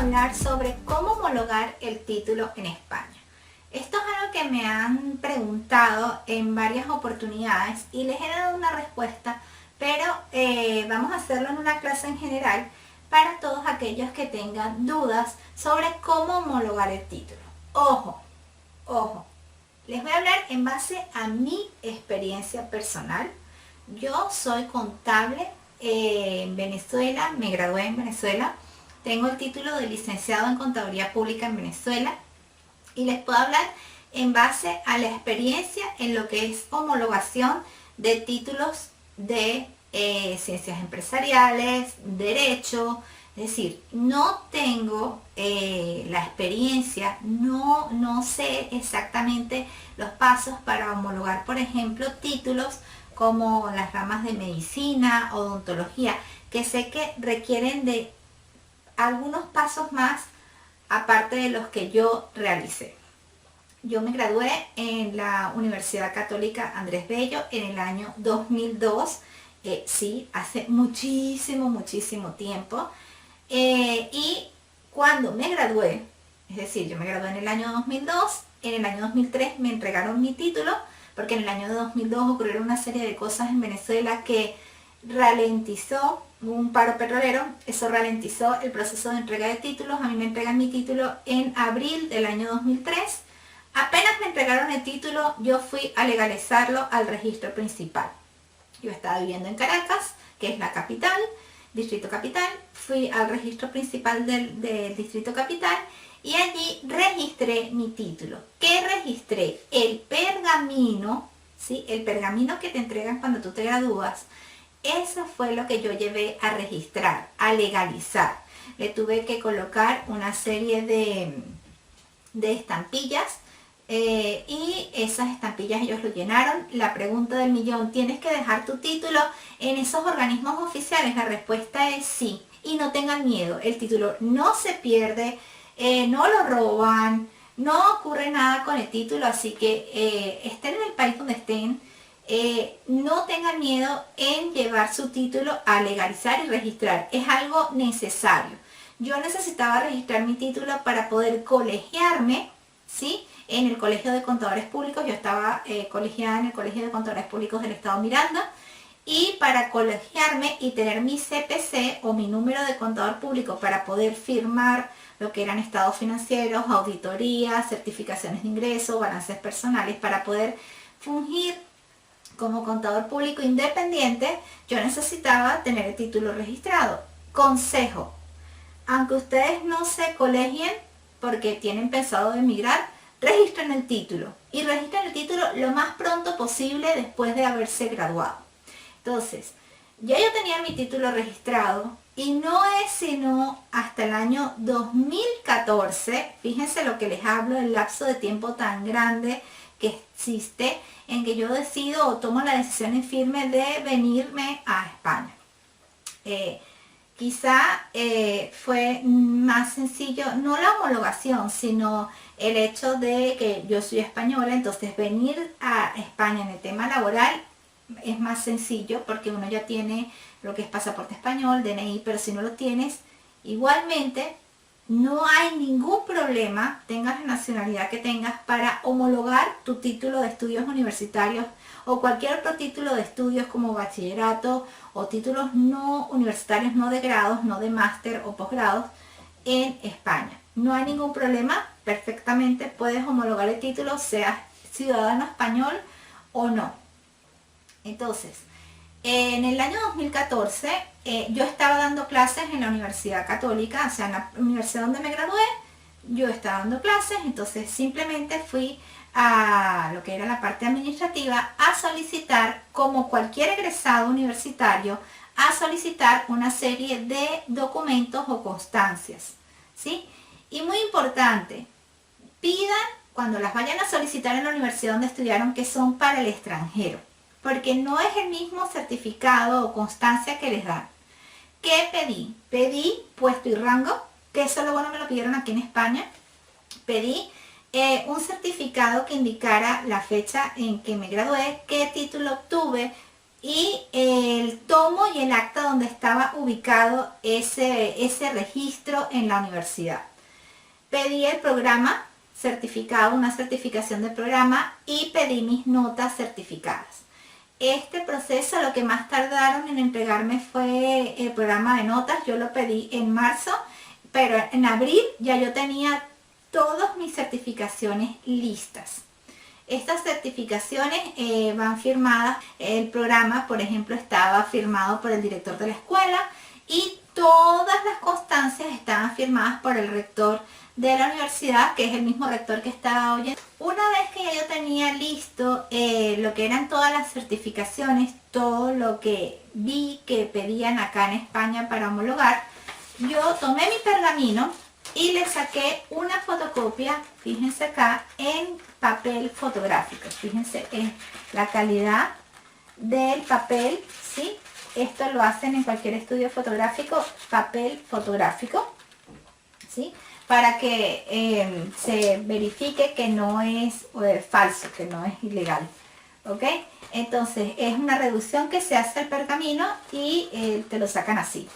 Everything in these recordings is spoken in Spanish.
hablar sobre cómo homologar el título en España. Esto es algo que me han preguntado en varias oportunidades y les he dado una respuesta, pero vamos a hacerlo en una clase en general para todos aquellos que tengan dudas sobre cómo homologar el título. Ojo, les voy a hablar en base a mi experiencia personal. Yo soy contable en Venezuela, me gradué en Venezuela, tengo el título de licenciado en Contaduría Pública en Venezuela y les puedo hablar en base a la experiencia en lo que es homologación de títulos de ciencias empresariales, derecho. Es decir, no tengo la experiencia, no sé exactamente los pasos para homologar, por ejemplo, títulos como las ramas de medicina, odontología, que sé que requieren de algunos pasos más aparte de los que yo realicé. Yo me gradué en la Universidad Católica Andrés Bello en el año 2002, sí, hace muchísimo tiempo. Y cuando me gradué, es decir, yo me gradué en el año 2002, en el año 2003 me entregaron mi título, porque en el año 2002 ocurrieron una serie de cosas en Venezuela que ralentizó un paro petrolero. Eso ralentizó el proceso de entrega de títulos. A mí me entregan mi título en abril del año 2003. Apenas me entregaron el título, yo fui a legalizarlo al registro principal. Yo estaba viviendo en Caracas, que es la capital, Distrito Capital. Fui al registro principal del Distrito Capital y allí registré mi título. ¿Qué registré? El pergamino, ¿sí? El pergamino que te entregan cuando tú te gradúas. Eso fue lo que yo llevé a registrar, a legalizar. Le tuve que colocar una serie de estampillas y esas estampillas ellos lo llenaron. La pregunta del millón: ¿tienes que dejar tu título en esos organismos oficiales? La respuesta es sí. Y no tengan miedo, el título no se pierde, no lo roban, no ocurre nada con el título, así que estén en el país donde estén, no tengan miedo en llevar su título a legalizar y registrar. Es algo necesario. Yo necesitaba registrar mi título para poder colegiarme, ¿sí? En el Colegio de Contadores Públicos. Yo estaba colegiada en el Colegio de Contadores Públicos del Estado Miranda, y para colegiarme y tener mi CPC o mi número de contador público para poder firmar lo que eran estados financieros, auditorías, certificaciones de ingreso, balances personales, para poder fungir como contador público independiente, yo necesitaba tener el título registrado. Consejo: aunque ustedes no se colegien porque tienen pensado emigrar, registren el título, y registren el título lo más pronto posible después de haberse graduado. Entonces, ya yo tenía mi título registrado y no es sino hasta el año 2014, fíjense lo que les hablo, el lapso de tiempo tan grande que existe, en que yo decido o tomo la decisión en firme de venirme a España. Quizá fue más sencillo, no la homologación, sino el hecho de que yo soy española, entonces venir a España en el tema laboral es más sencillo porque uno ya tiene lo que es pasaporte español, DNI, pero si no lo tienes, igualmente no hay ningún problema, tengas la nacionalidad que tengas, para homologar tu título de estudios universitarios o cualquier otro título de estudios como bachillerato o títulos no universitarios, no de grados, no de máster o posgrados en España. No hay ningún problema, perfectamente puedes homologar el título, seas ciudadano español o no. Entonces, en el año 2014 yo estaba dando clases en la Universidad Católica, o sea, en la universidad donde me gradué, yo estaba dando clases. Entonces simplemente fui a lo que era la parte administrativa a solicitar, como cualquier egresado universitario, a solicitar una serie de documentos o constancias, ¿sí? Y muy importante, pidan cuando las vayan a solicitar en la universidad donde estudiaron que son para el extranjero, porque no es el mismo certificado o constancia que les dan. ¿Qué pedí? Pedí puesto y rango, que eso luego no me lo pidieron aquí en España. Pedí un certificado que indicara la fecha en que me gradué, qué título obtuve, y el tomo y el acta donde estaba ubicado ese registro en la universidad. Pedí el programa certificado, una certificación del programa, y pedí mis notas certificadas. Este proceso, lo que más tardaron en entregarme fue el programa de notas. Yo lo pedí en marzo, pero en abril ya yo tenía todas mis certificaciones listas. Estas certificaciones van firmadas. El programa, por ejemplo, estaba firmado por el director de la escuela y todas las constancias estaban firmadas por el rector de la universidad, que es el mismo rector que estaba oyendo. Una vez que ya yo tenía listo lo que eran todas las certificaciones, todo lo que vi que pedían acá en España para homologar, yo tomé mi pergamino y le saqué una fotocopia, fíjense acá, en papel fotográfico. Fíjense en la calidad del papel, ¿sí? Esto lo hacen en cualquier estudio fotográfico, papel fotográfico, ¿sí? Para que se verifique que no es falso, que no es ilegal, ¿ok? Entonces es una reducción que se hace al pergamino y te lo sacan así.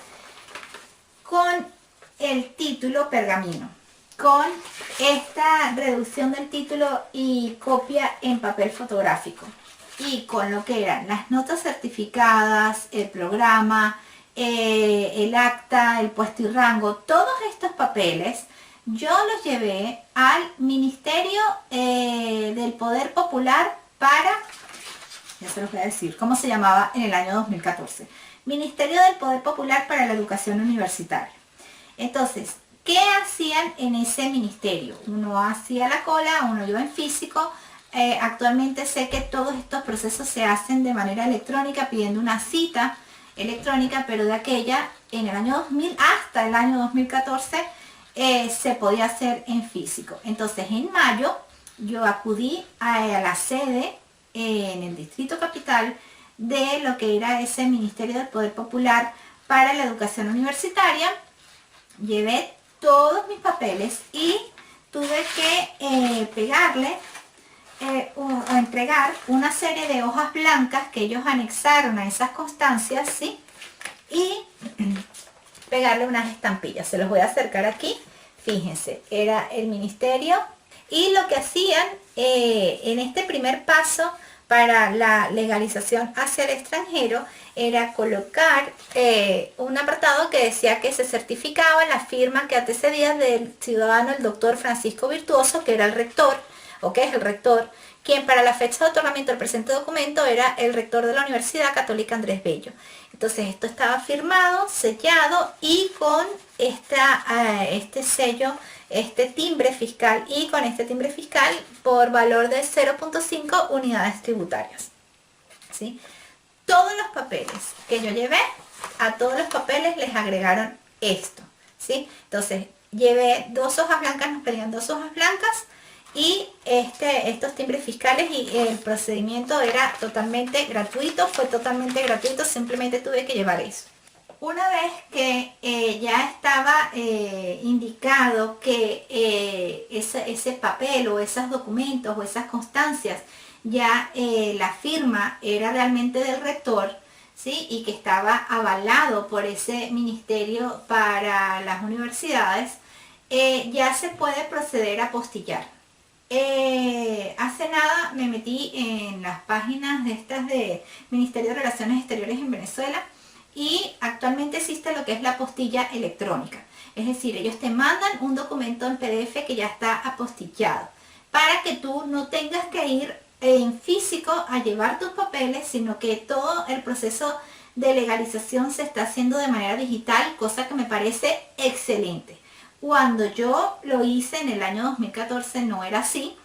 Con el título pergamino, con esta reducción del título y copia en papel fotográfico, y con lo que eran las notas certificadas, el programa, el acta, el puesto y rango, todos estos papeles, yo los llevé al Ministerio del Poder Popular para, ya se los voy a decir, cómo se llamaba en el año 2014, Ministerio del Poder Popular para la Educación Universitaria. Entonces, ¿qué hacían en ese ministerio? Uno hacía la cola, uno iba en físico. Actualmente sé que todos estos procesos se hacen de manera electrónica, pidiendo una cita electrónica, pero de aquella, en el año 2000 hasta el año 2014, se podía hacer en físico. Entonces, en mayo, yo acudí a la sede en el Distrito Capital de lo que era ese Ministerio del Poder Popular para la Educación Universitaria. Llevé todos mis papeles y tuve que pegarle o entregar una serie de hojas blancas que ellos anexaron a esas constancias, ¿sí? Y pegarle unas estampillas. Se los voy a acercar aquí. Fíjense, era el ministerio. Y lo que hacían en este primer paso para la legalización hacia el extranjero era colocar un apartado que decía que se certificaba la firma que antecedía del ciudadano el doctor Francisco Virtuoso, que era el rector, o que es el rector, quien para la fecha de otorgamiento del presente documento era el rector de la Universidad Católica Andrés Bello. Entonces esto estaba firmado, sellado y con este sello, este timbre fiscal, y con este timbre fiscal por valor de 0.5 unidades tributarias, ¿sí? Todos los papeles que yo llevé, a todos los papeles les agregaron esto, ¿sí? Entonces llevé 2 hojas blancas, nos pedían 2 hojas blancas y estos timbres fiscales, y el procedimiento era totalmente gratuito, fue totalmente gratuito, simplemente tuve que llevar eso. Una vez que ya estaba indicado que ese papel o esos documentos o esas constancias, ya la firma era realmente del rector, ¿sí? Y que estaba avalado por ese ministerio para las universidades, ya se puede proceder a apostillar. Hace nada me metí en las páginas de estas de Ministerio de Relaciones Exteriores en Venezuela, y actualmente existe lo que es la apostilla electrónica. Es decir, ellos te mandan un documento en PDF que ya está apostillado, para que tú no tengas que ir en físico a llevar tus papeles, sino que todo el proceso de legalización se está haciendo de manera digital, cosa que me parece excelente. Cuando yo lo hice en el año 2014 no era así,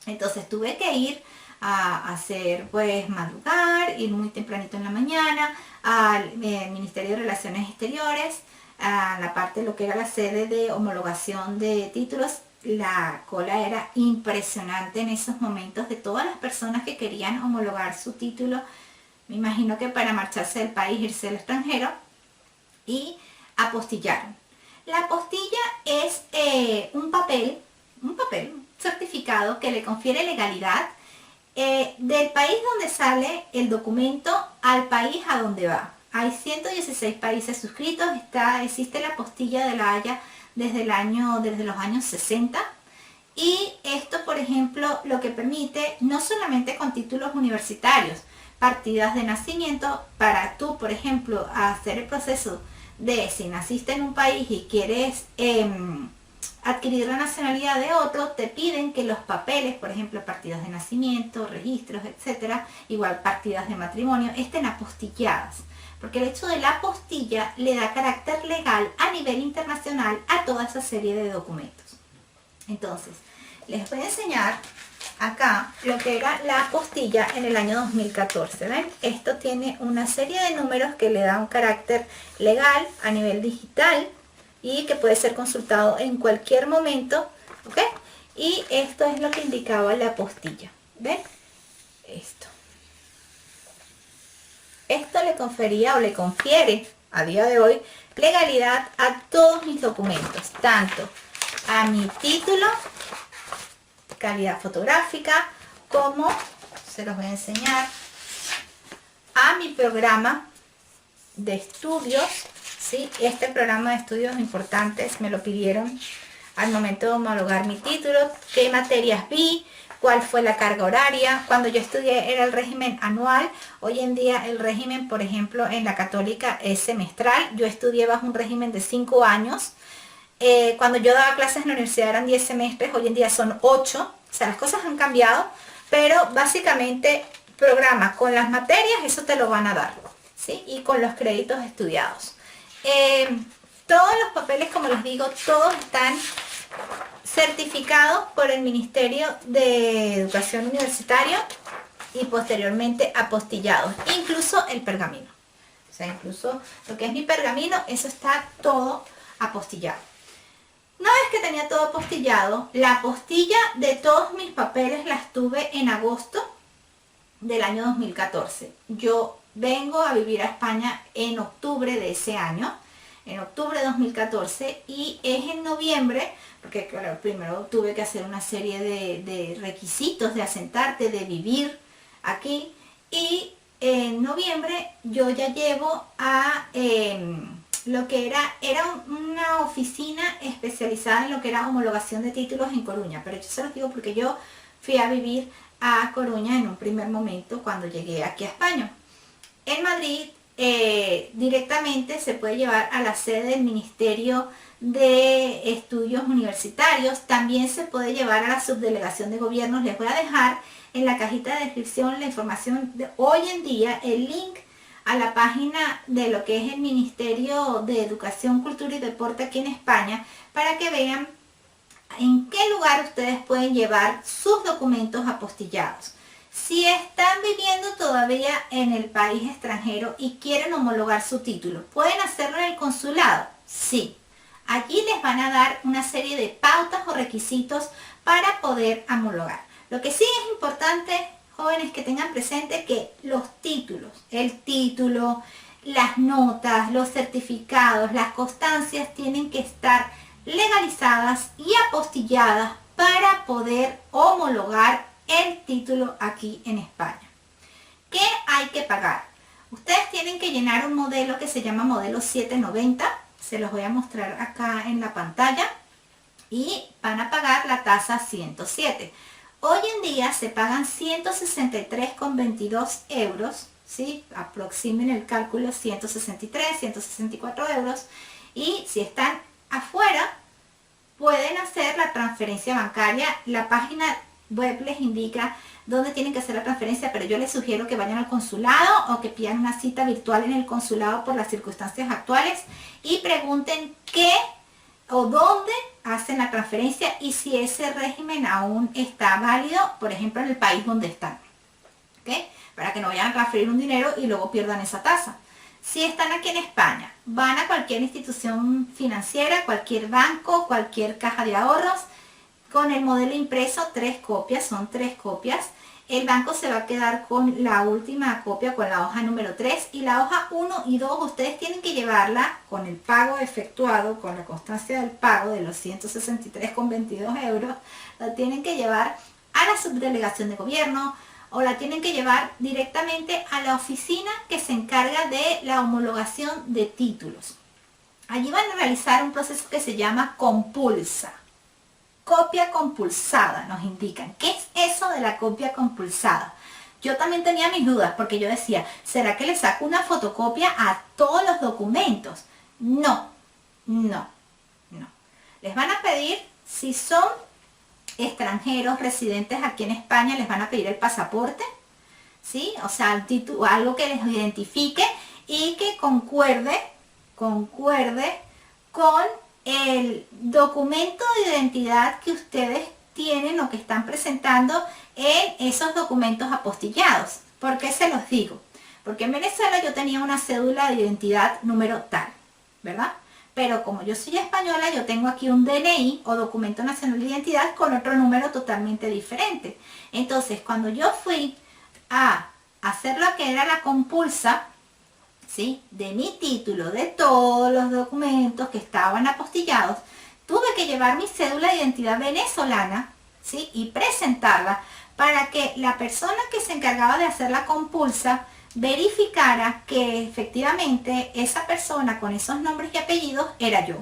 entonces tuve que ir a hacer, pues, madrugar, ir muy tempranito en la mañana al Ministerio de Relaciones Exteriores, a la parte de lo que era la sede de homologación de títulos. La cola era impresionante en esos momentos de todas las personas que querían homologar su título, me imagino que para marcharse del país, irse al extranjero, y apostillaron. La apostilla es un papel certificado que le confiere legalidad del país donde sale el documento al país a donde va. Hay 116 países suscritos, existe la apostilla de La Haya desde los años 60. Y esto, por ejemplo, lo que permite, no solamente con títulos universitarios, partidas de nacimiento, para tú, por ejemplo, hacer el proceso de si naciste en un país y quieres adquirir la nacionalidad de otro, te piden que los papeles, por ejemplo, partidas de nacimiento, registros, etcétera, igual partidas de matrimonio, estén apostilladas. Porque el hecho de la apostilla le da carácter legal a nivel internacional a toda esa serie de documentos. Entonces, les voy a enseñar acá lo que era la apostilla en el año 2014. ¿Ven? Esto tiene una serie de números que le da un carácter legal a nivel digital y que puede ser consultado en cualquier momento. ¿Ok? Y esto es lo que indicaba la apostilla. ¿Ven? Esto le confería o le confiere a día de hoy legalidad a todos mis documentos, tanto a mi título, calidad fotográfica, como, se los voy a enseñar, a mi programa de estudios, ¿sí? Este programa de estudios importantes me lo pidieron al momento de homologar mi título, qué materias vi, cuál fue la carga horaria. Cuando yo estudié era el régimen anual, hoy en día el régimen, por ejemplo, en la católica es semestral. Yo estudié bajo un régimen de 5 años. Cuando yo daba clases en la universidad eran 10 semestres, hoy en día son 8, o sea, las cosas han cambiado, pero básicamente programa con las materias, eso te lo van a dar, ¿sí? Y con los créditos estudiados. Todos los papeles, como les digo, todos están certificados por el Ministerio de Educación Universitaria y posteriormente apostillados, incluso el pergamino. O sea, incluso lo que es mi pergamino, eso está todo apostillado. Una vez que tenía todo apostillado, la apostilla de todos mis papeles las tuve en agosto del año 2014. Yo vengo a vivir a España en octubre de ese año, en octubre de 2014, y es en noviembre, porque claro, primero tuve que hacer una serie de requisitos de asentarte, de vivir aquí, y en noviembre yo ya llevo a lo que era una oficina especializada en lo que era homologación de títulos en Coruña, pero yo se los digo porque yo fui a vivir a Coruña en un primer momento cuando llegué aquí a España. En Madrid directamente se puede llevar a la sede del Ministerio de Estudios Universitarios, también se puede llevar a la subdelegación de gobiernos. Les voy a dejar en la cajita de descripción la información de hoy en día, el link a la página de lo que es el Ministerio de Educación, Cultura y Deporte aquí en España, para que vean en qué lugar ustedes pueden llevar sus documentos apostillados. Si están viviendo todavía en el país extranjero y quieren homologar su título, ¿pueden hacerlo en el consulado? Sí. Allí les van a dar una serie de pautas o requisitos para poder homologar. Lo que sí es importante, jóvenes, que tengan presente que los títulos, el título, las notas, los certificados, las constancias tienen que estar legalizadas y apostilladas para poder homologar el título aquí en España. ¿Qué hay que pagar? Ustedes tienen que llenar un modelo que se llama modelo 790, se los voy a mostrar acá en la pantalla, y van a pagar la tasa 107. Hoy en día se pagan 163,22 euros, ¿sí? Aproximen el cálculo, 163, 164 euros, y si están afuera pueden hacer la transferencia bancaria. La página web les indica dónde tienen que hacer la transferencia, pero yo les sugiero que vayan al consulado o que pidan una cita virtual en el consulado por las circunstancias actuales y pregunten qué o dónde hacen la transferencia y si ese régimen aún está válido, por ejemplo, en el país donde están, ¿ok? Para que no vayan a transferir un dinero y luego pierdan esa tasa. Si están aquí en España, van a cualquier institución financiera, cualquier banco, cualquier caja de ahorros, con el modelo impreso, 3 copias, son 3 copias. El banco se va a quedar con la última copia, con la hoja número 3, y la hoja 1 y 2 ustedes tienen que llevarla con el pago efectuado, con la constancia del pago de los 163,22 euros, la tienen que llevar a la subdelegación de gobierno o la tienen que llevar directamente a la oficina que se encarga de la homologación de títulos. Allí van a realizar un proceso que se llama compulsa. Copia compulsada, nos indican. ¿Qué es eso de la copia compulsada? Yo también tenía mis dudas porque yo decía, ¿será que le saco una fotocopia a todos los documentos? No, no, no. Les van a pedir, si son extranjeros residentes aquí en España, les van a pedir el pasaporte, ¿sí? O sea, el título, algo que les identifique y que concuerde con el documento de identidad que ustedes tienen o que están presentando en esos documentos apostillados. ¿Por qué se los digo? Porque en Venezuela yo tenía una cédula de identidad número tal, ¿verdad? Pero como yo soy española, yo tengo aquí un DNI o documento nacional de identidad con otro número totalmente diferente. Entonces, cuando yo fui a hacer lo que era la compulsa, ¿sí?, de mi título, de todos los documentos que estaban apostillados, tuve que llevar mi cédula de identidad venezolana, ¿sí?, y presentarla para que la persona que se encargaba de hacer la compulsa verificara que efectivamente esa persona con esos nombres y apellidos era yo.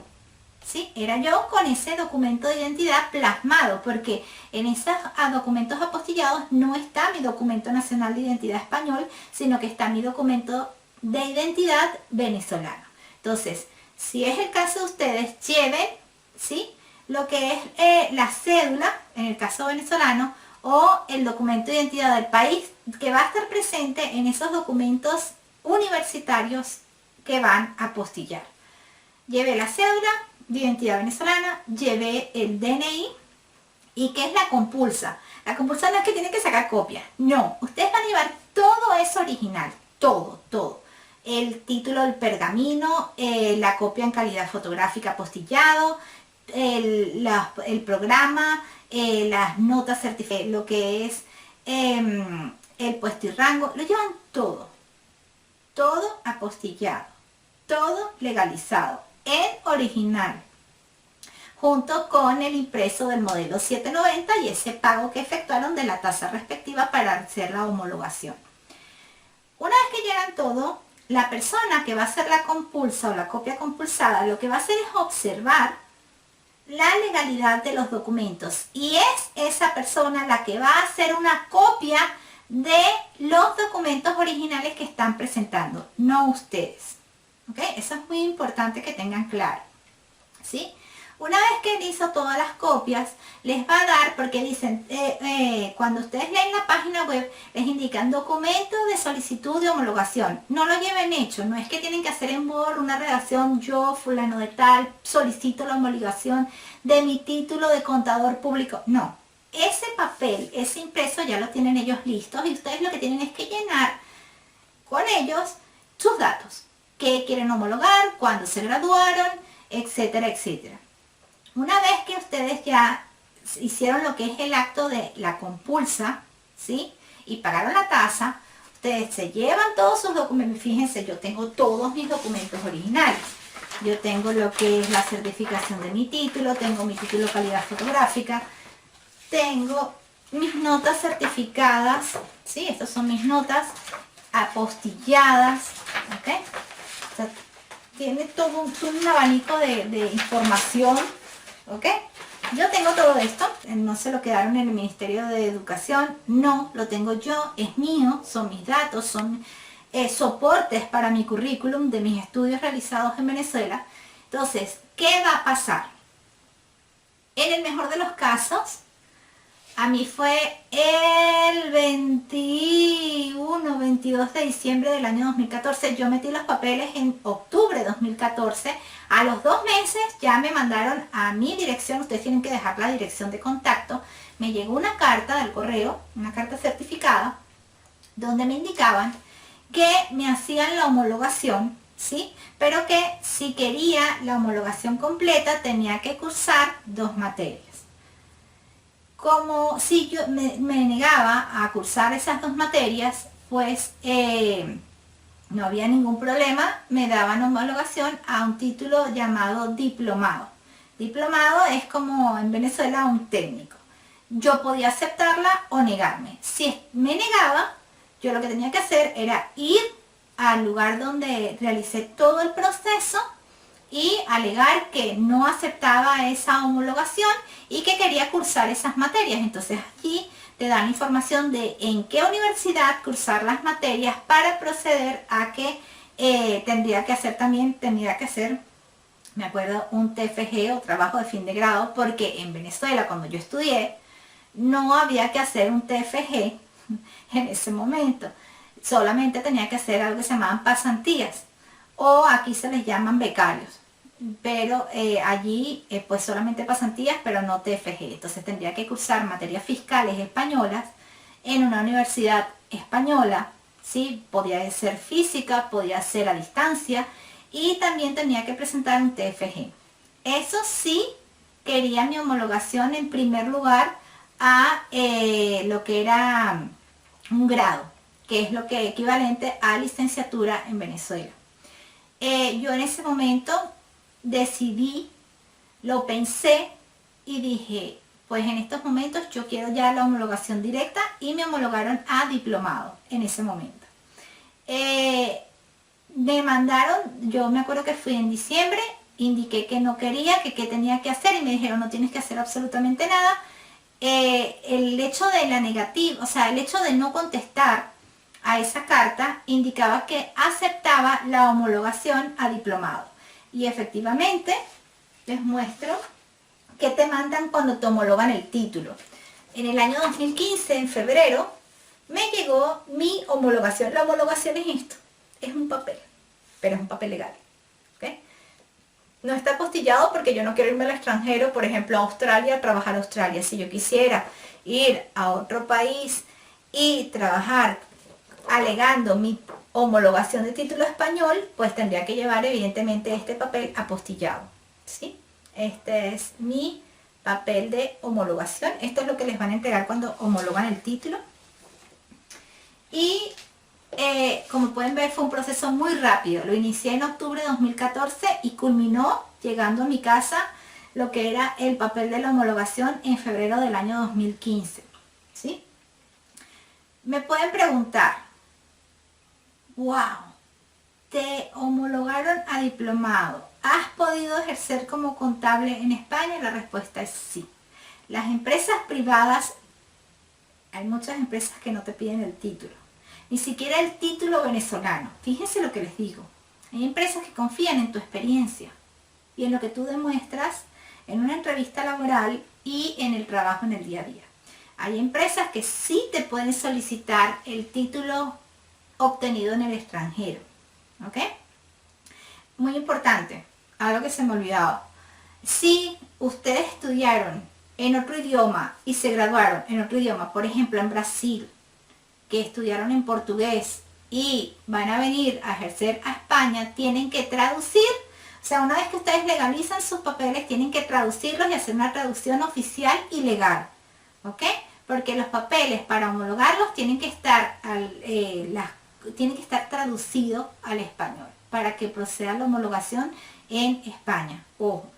¿Sí? Era yo con ese documento de identidad plasmado, porque en esos documentos apostillados no está mi documento nacional de identidad español, sino que está mi documento de identidad venezolano. Entonces, si es el caso de ustedes, lleven, ¿sí?, lo que es la cédula, en el caso venezolano, o el documento de identidad del país, que va a estar presente en esos documentos universitarios que van a apostillar. Lleve la cédula de identidad venezolana, lleve el DNI. ¿Y qué es la compulsa? La compulsa no es que tienen que sacar copia, no, ustedes van a llevar todo eso original, todo, todo. El título del pergamino, la copia en calidad fotográfica apostillado, el programa, las notas certificadas, lo que es el puesto y rango, lo llevan todo, todo apostillado, todo legalizado, en original, junto con el impreso del modelo 790 y ese pago que efectuaron de la tasa respectiva para hacer la homologación. Una vez que llegan todo, la persona que va a hacer la compulsa o la copia compulsada, lo que va a hacer es observar la legalidad de los documentos y es esa persona la que va a hacer una copia de los documentos originales que están presentando, no ustedes. ¿Ok? Eso es muy importante que tengan claro, ¿sí? Una vez que hizo todas las copias, les va a dar, porque dicen, cuando ustedes leen la página web, les indican documento de solicitud de homologación. No lo lleven hecho, no es que tienen que hacer en Word una redacción, yo, fulano de tal, solicito la homologación de mi título de contador público. No, ese papel, ese impreso ya lo tienen ellos listos y ustedes lo que tienen es que llenar con ellos sus datos. Qué quieren homologar, cuándo se graduaron, etcétera, etcétera. Una vez que ustedes ya hicieron lo que es el acto de la compulsa, ¿sí?, y pagaron la tasa, ustedes se llevan todos sus documentos. Fíjense, yo tengo todos mis documentos originales. Yo tengo lo que es la certificación de mi título, tengo mi título de calidad fotográfica, tengo mis notas certificadas, ¿sí? Estas son mis notas apostilladas, ¿ok? O sea, tiene todo un abanico de información, ¿ok? Yo tengo todo esto, no se lo quedaron en el Ministerio de Educación, no, lo tengo yo, es mío, son mis datos, son soportes para mi currículum de mis estudios realizados en Venezuela. Entonces, ¿qué va a pasar? En el mejor de los casos, a mí fue el 22 de diciembre del año 2014. Yo metí los papeles en octubre de 2014. A los 2 meses ya me mandaron a mi dirección. Ustedes tienen que dejar la dirección de contacto. Me llegó una carta del correo, una carta certificada, donde me indicaban que me hacían la homologación, ¿sí? Pero que si quería la homologación completa tenía que cursar 2 materias. Como si yo me negaba a cursar esas 2 materias, pues no había ningún problema, me daban homologación a un título llamado diplomado. Diplomado es como en Venezuela un técnico. yo podía aceptarla o negarme. Si me negaba, yo lo que tenía que hacer era ir al lugar donde realicé todo el proceso y alegar que no aceptaba esa homologación y que quería cursar esas materias. Entonces allí te dan información de en qué universidad cursar las materias para proceder a que tendría que hacer, me acuerdo, un TFG o trabajo de fin de grado, porque en Venezuela cuando yo estudié no había que hacer un TFG en ese momento. Solamente tenía que hacer algo que se llamaban pasantías, o aquí se les llaman becarios, pero allí pues solamente pasantías, pero no TFG. Entonces tendría que cursar materias fiscales españolas en una universidad española, ¿sí? Podía ser física, podía ser a distancia, y también tenía que presentar un TFG. Eso sí, quería mi homologación en primer lugar a lo que era un grado, que es lo que es equivalente a licenciatura en Venezuela. Yo en ese momento decidí, lo pensé y dije, pues en estos momentos yo quiero ya la homologación directa, y me homologaron a diplomado en ese momento. Me mandaron, yo me acuerdo que fui en diciembre, indiqué que no quería, que qué tenía que hacer, y me dijeron no tienes que hacer absolutamente nada. El hecho de la negativa, o sea, el hecho de no contestar a esa carta indicaba que aceptaba la homologación a diplomado. Y efectivamente, les muestro que te mandan cuando te homologan el título. En el año 2015, en febrero, me llegó mi homologación. La homologación es esto, es un papel, pero es un papel legal. ¿Okay? No está apostillado porque yo no quiero irme al extranjero, por ejemplo a Australia, a trabajar a Australia. Si yo quisiera ir a otro país y trabajar alegando mi homologación de título español, pues tendría que llevar evidentemente este papel apostillado, ¿sí? Este es mi papel de homologación. Esto es lo que les van a entregar cuando homologan el título. Y como pueden ver, fue un proceso muy rápido. Lo inicié en octubre de 2014 y culminó llegando a mi casa lo que era el papel de la homologación en febrero del año 2015, ¿sí? Me pueden preguntar, wow, te homologaron a diplomado, ¿has podido ejercer como contable en España? La respuesta es sí. Las empresas privadas, hay muchas empresas que no te piden el título, ni siquiera el título venezolano. Fíjense lo que les digo. Hay empresas que confían en tu experiencia y en lo que tú demuestras en una entrevista laboral y en el trabajo en el día a día. Hay empresas que sí te pueden solicitar el título obtenido en el extranjero. ¿Ok? Muy importante, algo que se me olvidaba. Si ustedes estudiaron en otro idioma y se graduaron en otro idioma, por ejemplo en Brasil, que estudiaron en portugués y van a venir a ejercer a España, tienen que traducir, o sea, una vez que ustedes legalizan sus papeles, tienen que traducirlos y hacer una traducción oficial y legal, ¿ok? Porque los papeles para homologarlos tienen que estar, traducidos al español para que proceda la homologación en España. Ojo.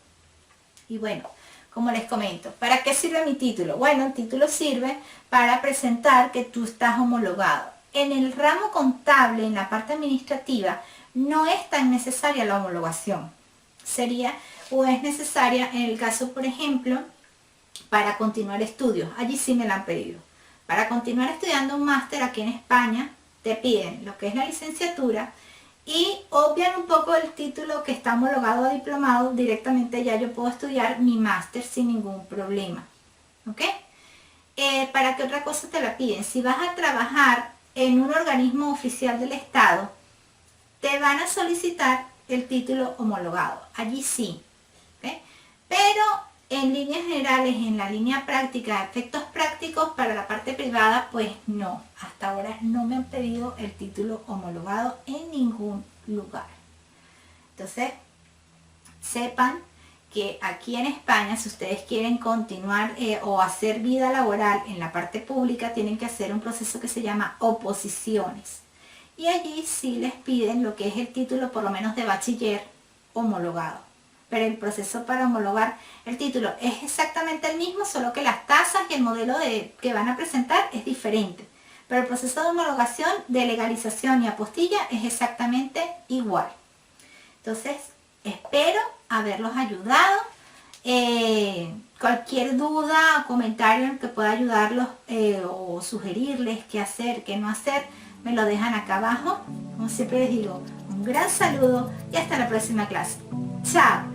Y bueno, como les comento, ¿para qué sirve mi título? Bueno, el título sirve para presentar que tú estás homologado. En el ramo contable, en la parte administrativa, no es tan necesaria la homologación. Sería o es necesaria en el caso, por ejemplo, para continuar estudios. Allí sí me la han pedido. Para continuar estudiando un máster aquí en España, te piden lo que es la licenciatura y obvian un poco el título que está homologado a diplomado. Directamente ya yo puedo estudiar mi máster sin ningún problema. ¿Ok? ¿Para qué otra cosa te la piden? Si vas a trabajar en un organismo oficial del Estado, te van a solicitar el título homologado. Allí sí. ¿Okay? Pero en líneas generales, en la línea práctica, efectos prácticos para la parte privada, pues no. Hasta ahora no me han pedido el título homologado en ningún lugar. Entonces, sepan que aquí en España, si ustedes quieren continuar o hacer vida laboral en la parte pública, tienen que hacer un proceso que se llama oposiciones. Y allí sí les piden lo que es el título, por lo menos de bachiller homologado. pero el proceso para homologar el título es exactamente el mismo, solo que las tasas y el modelo que van a presentar es diferente. Pero el proceso de homologación, de legalización y apostilla es exactamente igual. Entonces, espero haberlos ayudado. Cualquier duda o comentario en que pueda ayudarlos o sugerirles qué hacer, qué no hacer, me lo dejan acá abajo. Como siempre les digo, un gran saludo y hasta la próxima clase. ¡Chao!